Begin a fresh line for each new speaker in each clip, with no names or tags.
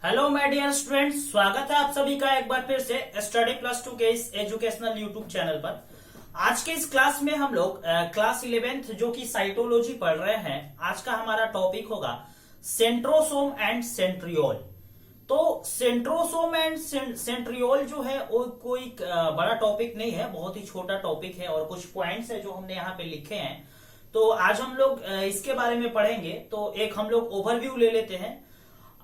Hello my dear students, स्वागत है आप सभी का एक बार फिर से स्टडी प्लस 2 के इस एजुकेशनल यूट्यूब चैनल पर। आज के इस क्लास में हम लोग क्लास 11th जो कि साइटोलॉजी पढ़ रहे हैं। आज का हमारा टॉपिक होगा सेंट्रोसोम एंड सेंट्रियोल। तो सेंट्रोसोम एंड सेंट्रियोल जो है वो कोई बड़ा टॉपिक नहीं है, बहुत ही छोटा टॉपिक है और कुछ पॉइंट्स है जो हमने यहाँ पे लिखे हैं। तो आज हम लोग इसके बारे में पढ़ेंगे। तो एक हम लोग ओवरव्यू ले लेते हैं।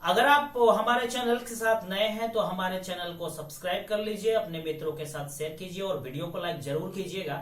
अगर आप हमारे चैनल के साथ नए हैं तो हमारे चैनल को सब्सक्राइब कर लीजिए, अपने मित्रों के साथ शेयर कीजिए और वीडियो को लाइक जरूर कीजिएगा।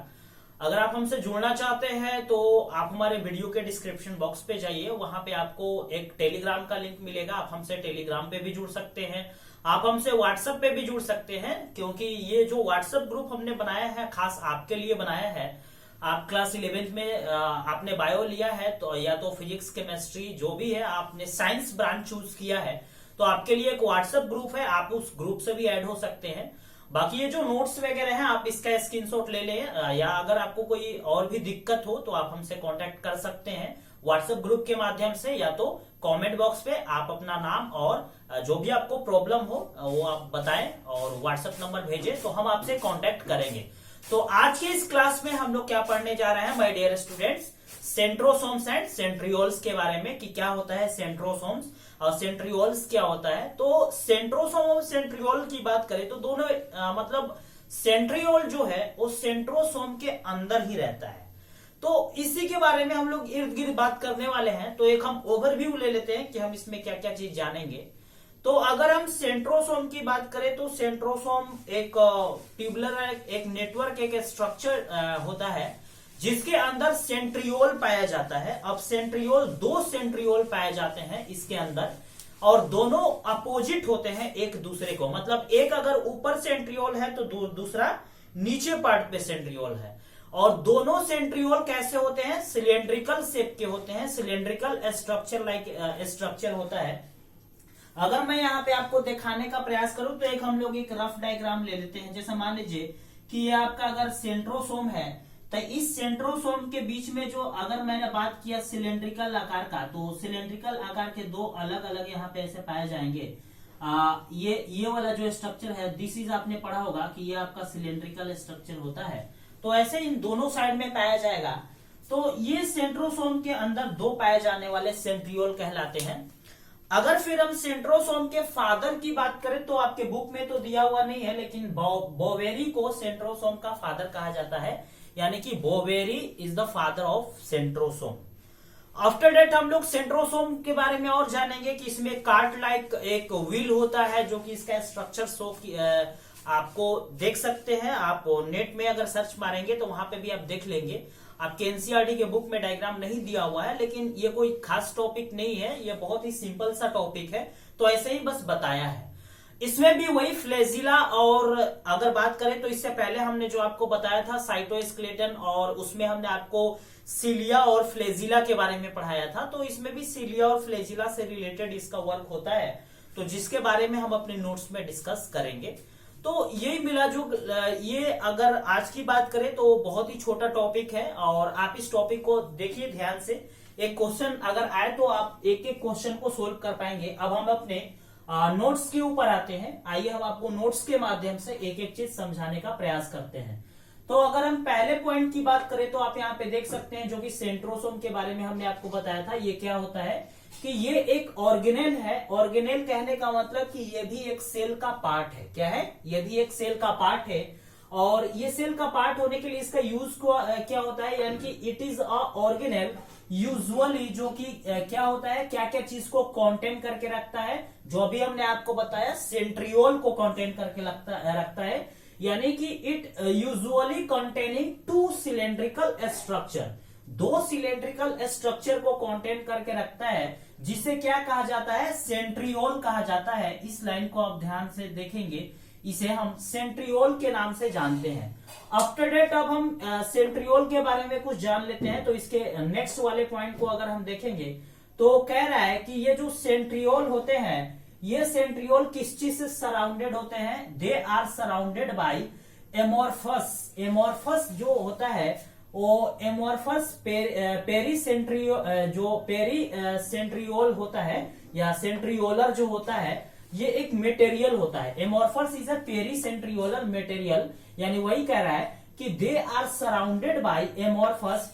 अगर आप हमसे जुड़ना चाहते हैं तो आप हमारे वीडियो के डिस्क्रिप्शन बॉक्स पे जाइए, वहां पे आपको एक टेलीग्राम का लिंक मिलेगा। आप हमसे टेलीग्राम पे भी जुड़ सकते हैं, आप हमसे व्हाट्सएप पे भी जुड़ सकते हैं, क्योंकि ये जो व्हाट्सएप ग्रुप हमने बनाया है खास आपके लिए बनाया है। आप क्लास 11th में आपने बायो लिया है तो या तो फिजिक्स केमिस्ट्री जो भी है, आपने साइंस ब्रांच चूज किया है तो आपके लिए एक व्हाट्सएप ग्रुप है, आप उस ग्रुप से भी ऐड हो सकते हैं। बाकी ये जो नोट्स वगैरह हैं आप इसका स्क्रीनशॉट ले लें, या अगर आपको कोई और भी दिक्कत हो तो आप हमसे कांटेक्ट कर सकते हैं व्हाट्सएप ग्रुप के माध्यम से, या तो कमेंट बॉक्स पे आप अपना नाम और जो भी आपको प्रॉब्लम हो वो आप बताएं और व्हाट्सएप नंबर भेजें तो हम आपसे कांटेक्ट करेंगे। तो आज के इस क्लास में हम लोग क्या पढ़ने जा रहे हैं my dear students, centrosomes and centrioles के बारे में कि क्या होता है सेंट्रोसोम्स और सेंट्रियोल्स क्या होता है। तो सेंट्रोसोम और सेंट्रियोल की बात करें तो दोनों मतलब सेंट्रियोल जो है वो सेंट्रोसोम के अंदर ही रहता है। तो इसी के बारे में हम लोग इर्द गिर्द बात करने वाले हैं। तो एक हम ओवरव्यू ले लेते हैं कि हम इसमें क्या क्या चीज जानेंगे। तो अगर हम सेंट्रोसोम की बात करें तो सेंट्रोसोम एक ट्यूबुलर एक नेटवर्क एक स्ट्रक्चर होता है जिसके अंदर सेंट्रियोल पाया जाता है। अब सेंट्रियोल दो सेंट्रियोल पाए जाते हैं इसके अंदर और दोनों अपोजिट होते हैं एक दूसरे को, मतलब एक अगर ऊपर सेंट्रियोल है तो दूसरा नीचे पार्ट पे सेंट्रियोल है। और दोनों सेंट्रियोल कैसे होते हैं, सिलेंड्रिकल शेप के होते हैं, सिलेंड्रिकल स्ट्रक्चर लाइक स्ट्रक्चर होता है। अगर मैं यहाँ पे आपको दिखाने का प्रयास करूं तो एक हम लोग एक रफ डायग्राम ले लेते हैं। जैसे मान लीजिए कि ये आपका अगर सेंट्रोसोम है तो इस सेंट्रोसोम के बीच में जो अगर मैंने बात किया सिलेंड्रिकल आकार का, तो सिलेंड्रिकल आकार के दो अलग अलग यहाँ पे ऐसे पाए जाएंगे। ये वाला जो स्ट्रक्चर है दिस इज आपने पढ़ा होगा कि ये आपका सिलेंड्रिकल स्ट्रक्चर होता है। तो ऐसे इन दोनों साइड में पाया जाएगा। तो ये सेंट्रोसोम के अंदर दो पाए जाने वाले सेंट्रियोल कहलाते हैं। अगर फिर हम सेंट्रोसोम के फादर की बात करें तो आपके बुक में तो दिया हुआ नहीं है, लेकिन बोवेरी को सेंट्रोसोम का फादर कहा जाता है, यानी कि Boveri is the father of centrosome. After that हम लोग सेंट्रोसोम के बारे में और जानेंगे कि इसमें कार्ट लाइक एक व्हील होता है जो कि इसका स्ट्रक्चर आपको देख सकते हैं। आप नेट में अगर सर्च मारेंगे तो वहां पे भी आप देख लेंगे। आपके एनसीईआरटी के बुक में डायग्राम नहीं दिया हुआ है, लेकिन ये कोई खास टॉपिक नहीं है, ये बहुत ही सिंपल सा टॉपिक है, तो ऐसे ही बस बताया है। इसमें भी वही फ्लैजिला, और अगर बात करें तो इससे पहले हमने जो आपको बताया था साइटोस्केलेटन, और उसमें हमने आपको सीलिया और फ्लैजिला के बारे में पढ़ाया था। तो इसमें भी सीलिया और फ्लैजिला से रिलेटेड इसका वर्क होता है, तो जिसके बारे में हम अपने नोट्स में डिस्कस करेंगे। तो यही मिला जो ये अगर आज की बात करें तो बहुत ही छोटा टॉपिक है और आप इस टॉपिक को देखिए ध्यान से। एक क्वेश्चन अगर आए तो आप एक एक क्वेश्चन को सोल्व कर पाएंगे। अब हम अपने नोट्स के ऊपर आते हैं। आइए हम आपको नोट्स के माध्यम से एक एक चीज समझाने का प्रयास करते हैं। तो अगर हम पहले पॉइंट की बात करें तो आप यहाँ पे देख सकते हैं जो कि सेंट्रोसोम के बारे में हमने आपको बताया था। ये क्या होता है कि ये एक ऑर्गेनेल है। ऑर्गेनेल कहने का मतलब कि ये भी एक सेल का पार्ट है। क्या है, ये भी एक सेल का पार्ट है। और ये सेल का पार्ट होने के लिए इसका यूज क्या होता है, यानी कि it is a organelle usually, जो कि क्या होता है, क्या क्या चीज को कंटेन करके रखता है, जो अभी हमने आपको बताया सेंट्रियोल को कंटेन करके रखता है, यानी कि it usually containing two cylindrical structure, दो सिलेंड्रिकल स्ट्रक्चर को कंटेन करके रखता है, जिसे क्या कहा जाता है, सेंट्रियोल कहा जाता है। इस लाइन को आप ध्यान से देखेंगे, इसे हम सेंट्रियोल के नाम से जानते हैं। आफ्टर डेट अब हम सेंट्रियोल के बारे में कुछ जान लेते हैं। तो इसके नेक्स्ट वाले पॉइंट को अगर हम देखेंगे तो कह रहा है कि ये जो सेंट्रियोल होते हैं, ये सेंट्रियोल किस चीज से सराउंडेड होते हैं, they are surrounded by amorphous. Amorphous जो होता है वो एमोर्फस पेरी सेंट्रियोल होता है, या सेंट्रियोलर जो होता है ये एक मेटेरियल होता है। Amorphous is a pericentriolar material, यानी वही कह रहा है कि they are surrounded by amorphous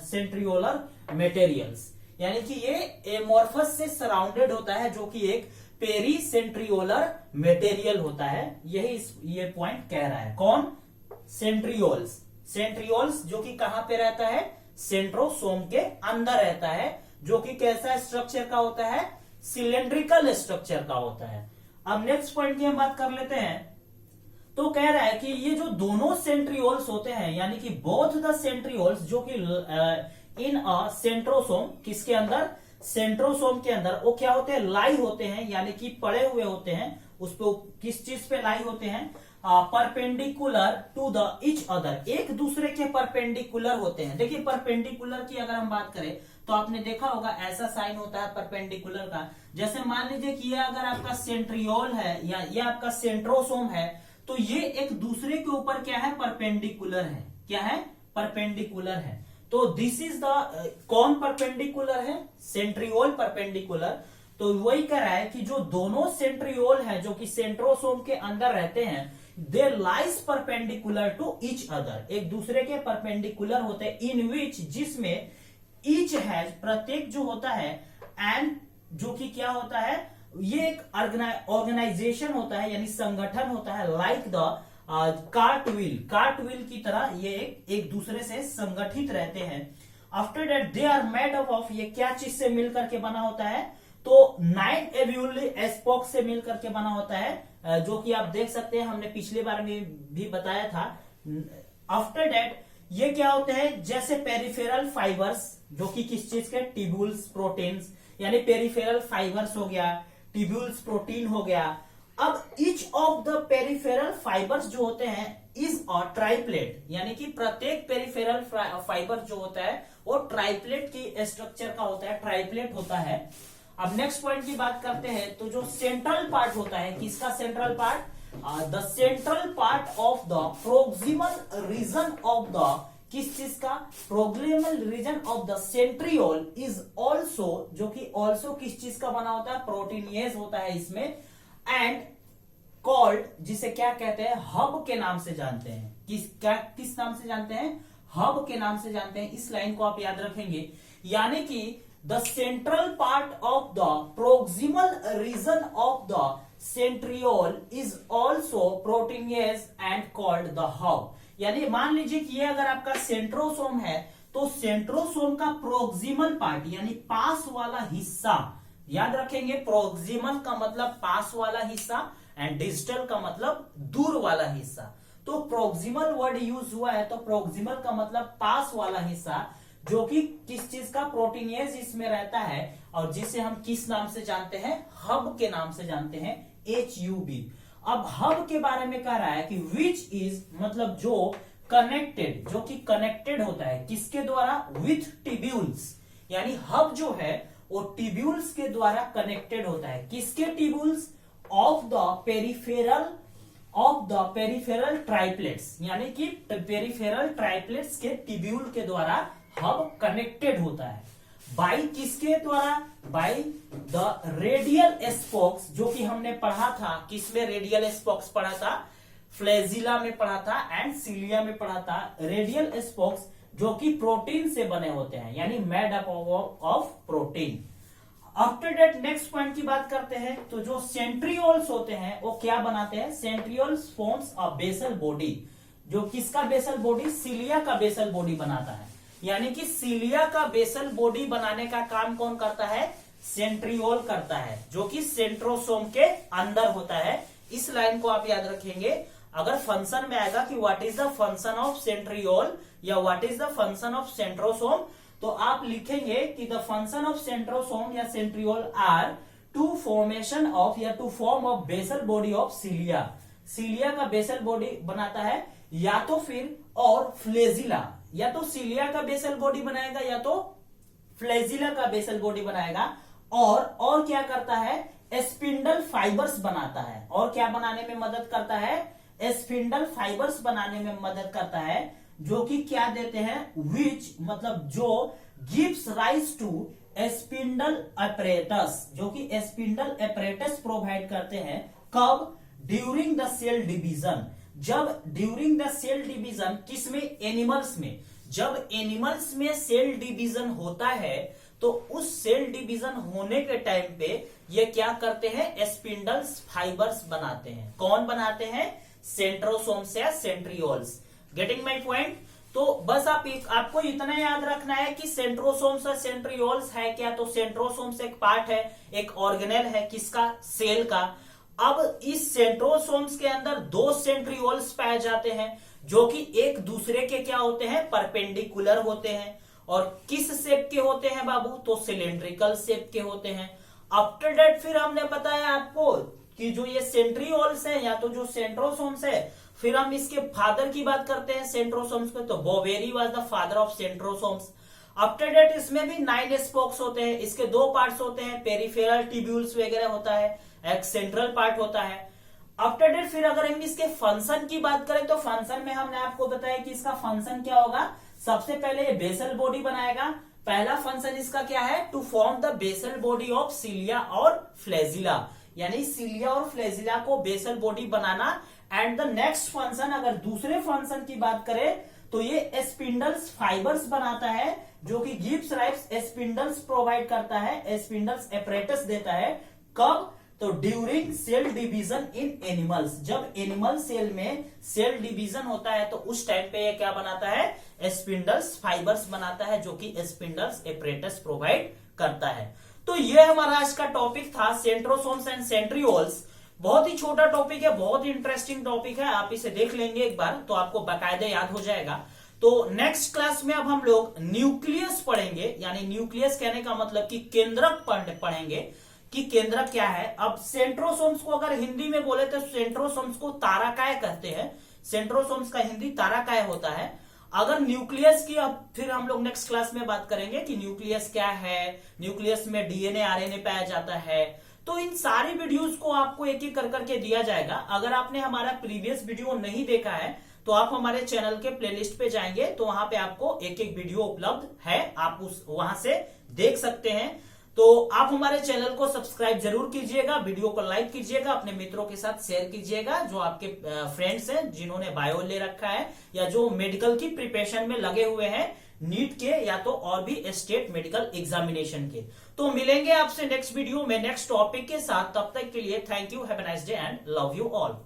centriolar materials, यानी कि ये एमोर्फस से सराउंडेड होता है जो कि एक पेरीसेंट्रियोलर मेटेरियल होता है। यही ये पॉइंट कह रहा है। कौन? सेंट्रियोल्स। सेंट्रियोल्स जो कि कहां पे रहता है? सेंट्रोसोम के अंदर रहता है, जो कि कैसा स्ट्रक्चर का होता है? सिलेंड्रिकल स्ट्रक्चर का होता है। अब नेक्स्ट पॉइंट की हम बात कर लेते हैं। तो कह रहा है कि ये जो दोनों सेंट्रियोल्स होते हैं, यानी कि बोथ द सेंट्रियोल्स जो कि इन अ सेंट्रोसोम, किसके अंदर? सेंट्रोसोम के अंदर, वो क्या होते हैं? लाई होते हैं, यानी कि पड़े हुए होते हैं। उस पे किस चीज पे लाई होते हैं? Perpendicular to the each other, एक दूसरे के परपेंडिकुलर होते हैं। देखिए परपेंडिकुलर की अगर हम बात करें तो आपने देखा होगा ऐसा साइन होता है परपेंडिकुलर का। जैसे मान लीजिए कि ये अगर आपका सेंट्रियोल है या ये आपका सेंट्रोसोम है, तो ये एक दूसरे के ऊपर क्या है? परपेंडिकुलर है। क्या है? परपेंडिकुलर है। तो दिस इज द कौन परपेंडिकुलर है? Centriole perpendicular. तो वही कह रहा है कि जो दोनों सेंट्रियोल है जो कि सेंट्रोसोम के अंदर रहते हैं, they lies perpendicular to each other, एक दूसरे के परपेंडिकुलर होते हैं। इन विच, जिसमें ईच है, प्रत्येक जो होता है, एंड जो कि क्या होता है? ये एक ऑर्गेनाइजेशन होता है, यानी संगठन होता है। लाइक द कार्टविल की तरह ये एक दूसरे से संगठित रहते हैं। After that they are made up of, ये क्या चीज से मिलकर के बना होता है? तो 9 एब्यूली स्पोक्स से मिलकर के बना होता है, जो कि आप देख सकते हैं, हमने पिछले बार में भी बताया था। आफ्टर दैट ये क्या होते हैं? जैसे पेरिफेरल फाइबर्स, जो कि किस चीज के? ट्यूब्यूल्स, प्रोटीन्स, यानी पेरिफेरल फाइबर्स हो गया, ट्यूब्यूल्स, प्रोटीन हो गया। अब each of the peripheral fibres जो होते हैं इज अ ट्राइप्लेट, यानी कि प्रत्येक पेरिफेरल फाइबर जो होता है वो ट्राइप्लेट की स्ट्रक्चर का होता है, ट्राइप्लेट होता है। अब नेक्स्ट पॉइंट की बात करते हैं। तो जो सेंट्रल पार्ट होता है, किसका central part? The central part of the proximal region of the, किस चीज का? Proximal region of the centriole is also, जो कि ऑल्सो किस चीज का बना होता है? प्रोटीनियस होता है इसमें। एंड कॉल्ड, जिसे क्या कहते हैं? हब के नाम से जानते हैं। किस नाम से जानते हैं? हब के नाम से जानते हैं। इस लाइन को आप याद रखेंगे, यानी कि the central part of the proximal region of the centriole is also proteinaceous and called the hub. यानी मान लीजिए कि ये अगर आपका सेंट्रोसोम है, तो सेंट्रोसोम का प्रोक्सिमल पार्ट, यानी पास वाला हिस्सा, याद रखेंगे, प्रोक्सिमल का मतलब पास वाला हिस्सा एंड डिजिटल का मतलब दूर वाला हिस्सा। तो प्रोक्सिमल वर्ड यूज हुआ है, तो प्रोक्सिमल का मतलब पास वाला हिस्सा, जो कि किस चीज का? प्रोटीनियस इसमें रहता है, और जिसे हम किस नाम से जानते हैं? हब के नाम से जानते हैं, HUB। अब हब के बारे में कह रहा है कि विच इज, मतलब जो कनेक्टेड, जो कि कनेक्टेड होता है किसके द्वारा? विथ ट्यूब्यूल्स, यानी हब जो है वो ट्यूब्यूल्स के द्वारा कनेक्टेड होता है। किसके ट्यूब्यूल्स? ऑफ द पेरिफेरल ट्राइप्लेट्स, यानी कि पेरिफेरल ट्राइप्लेट्स के ट्यूब्यूल के द्वारा हब कनेक्टेड होता है। बाई किसके द्वारा? बाई द रेडियल स्पोक्स, जो कि हमने पढ़ा था, किसमें रेडियल स्पोक्स पढ़ा था? फ्लैजिला में पढ़ा था एंड सिलिया में पढ़ा था। रेडियल स्पोक्स जो कि प्रोटीन से बने होते हैं, यानी made up of protein. After that next point की बात करते हैं। तो जो सेंट्रियोल्स होते हैं वो क्या बनाते हैं? Centrioles forms a basal body, जो किसका बेसल बॉडी? सिलिया का बेसल बॉडी बनाता है। यानी कि सिलिया का बेसल बॉडी बनाने का काम कौन करता है? सेंट्रियोल करता है, जो कि सेंट्रोसोम के अंदर होता है। इस लाइन को आप याद रखेंगे। अगर फंक्शन में आएगा कि what is the function of centriole या what is the function of centrosome, तो आप लिखेंगे कि द फंक्शन ऑफ सेंट्रोसोम या centriole are to formation of या to form of basal body of cilia. Cilia का बेसल बॉडी बनाता है, या तो फिर और फ्लेजिला, या तो सिलिया का बेसल बॉडी बनाएगा या तो फ्लेजिला का बेसल बॉडी बनाएगा। और क्या करता है? स्पिंडल फाइबर्स बनाता है। और क्या बनाने में मदद करता है? स्पिंडल फाइबर्स बनाने में मदद करता है, जो कि क्या देते हैं? विच, मतलब जो gives rise to spindle apparatus, जो कि स्पिंडल अपरेटस प्रोवाइड करते हैं। कब? During the cell division. जब ड्यूरिंग द सेल डिवीजन, किसमें? एनिमल्स में। जब एनिमल्स में सेल डिवीजन होता है तो उस सेल डिवीजन होने के टाइम पे ये क्या करते हैं? स्पिंडल्स फाइबर्स बनाते हैं। कौन बनाते हैं? सेंट्रोसोम्स या सेंट्रियोल्स। Getting my point? तो बस आपको इतना याद रखना है कि सेंट्रोसोम्स और सेंट्रियोल्स है क्या। तो सेंट्रोसोम्स एक पार्ट है, एक ऑर्गेनेल है, किसका? सेल का। अब इस सेंट्रोसोम्स के अंदर दो सेंट्रियोल्स पाए जाते हैं जो कि एक दूसरे के क्या होते हैं? परपेंडिकुलर होते हैं। और किस शेप के होते हैं बाबू? तो सिलेंड्रिकल शेप के होते हैं। आफ्टर दैट फिर हमने बताया आपको कि जो ये सेंट्रियोल्स है या तो जो सेंट्रोसोम्स है, फिर हम इसके फादर की बात करते हैं सेंट्रोसोम्स में, तो Boveri was the father of centrosomes. After that इसमें भी 9 स्पोक्स होते हैं। इसके दो पार्ट्स होते हैं, पेरिफेरल ट्यूब्यूल्स वगैरह होता है, एक सेंट्रल पार्ट होता है। आफ्टर डेट फिर अगर हम इसके फंक्शन की बात करें तो फंक्शन में हमने आपको बताया कि इसका फंक्शन क्या होगा। सबसे पहले ये बेसल बॉडी बनाएगा। पहला फंक्शन इसका क्या है? To form the basal body of cilia और फ्लैजिला, यानी सिलिया और फ्लैजिला को बेसल बॉडी बनाना। एंड द नेक्स्ट फंक्शन, अगर दूसरे फंक्शन की बात करें तो ये स्पिंडल्स फाइबर्स बनाता है, जो कि गिब्स राइट्स स्पिंडल्स प्रोवाइड करता है, स्पिंडल्स एपरेटस देता है। कब? तो during cell division in animals. जब एनिमल सेल में सेल डिवीजन होता है तो उस टाइम पे ये क्या बनाता है? स्पिंडल्स फाइबर्स बनाता है, जो कि स्पिंडल्स एपरेटस प्रोवाइड करता है। तो ये हमारा आज का टॉपिक था, सेंट्रोसोम्स एंड सेंट्रियोल्स। बहुत ही छोटा टॉपिक है, बहुत ही इंटरेस्टिंग टॉपिक है। आप इसे देख लेंगे एक बार तो आपको बाकायदे याद हो जाएगा। तो नेक्स्ट क्लास में अब हम लोग न्यूक्लियस पढ़ेंगे, यानी न्यूक्लियस कहने का मतलब कि केंद्रक पढ़ेंगे कि केंद्रक क्या है। अब सेंट्रोसोम्स को अगर हिंदी में बोले तो सेंट्रोसोम्स को ताराकाय कहते हैं। सेंट्रोसोम्स का हिंदी ताराकाय होता है। अगर न्यूक्लियस की अब फिर हम लोग नेक्स्ट क्लास में बात करेंगे कि न्यूक्लियस क्या है, न्यूक्लियस में डीएनए आरएनए पाया जाता है। तो इन सारी वीडियोस को आपको एक एक कर करके दिया जाएगा। अगर आपने हमारा प्रीवियस वीडियो नहीं देखा है तो आप हमारे चैनल के प्लेलिस्ट पे जाएंगे तो वहां पे आपको एक एक वीडियो उपलब्ध है, आप वहां से देख सकते हैं। तो आप हमारे चैनल को सब्सक्राइब जरूर कीजिएगा, वीडियो को लाइक कीजिएगा, अपने मित्रों के साथ शेयर कीजिएगा, जो आपके फ्रेंड्स हैं जिन्होंने बायो ले रखा है या जो मेडिकल की प्रिपरेशन में लगे हुए हैं, नीट के या तो और भी स्टेट मेडिकल एग्जामिनेशन के। तो मिलेंगे आपसे नेक्स्ट वीडियो में नेक्स्ट टॉपिक के साथ। तब तक के लिए thank you, have a nice day and love you all.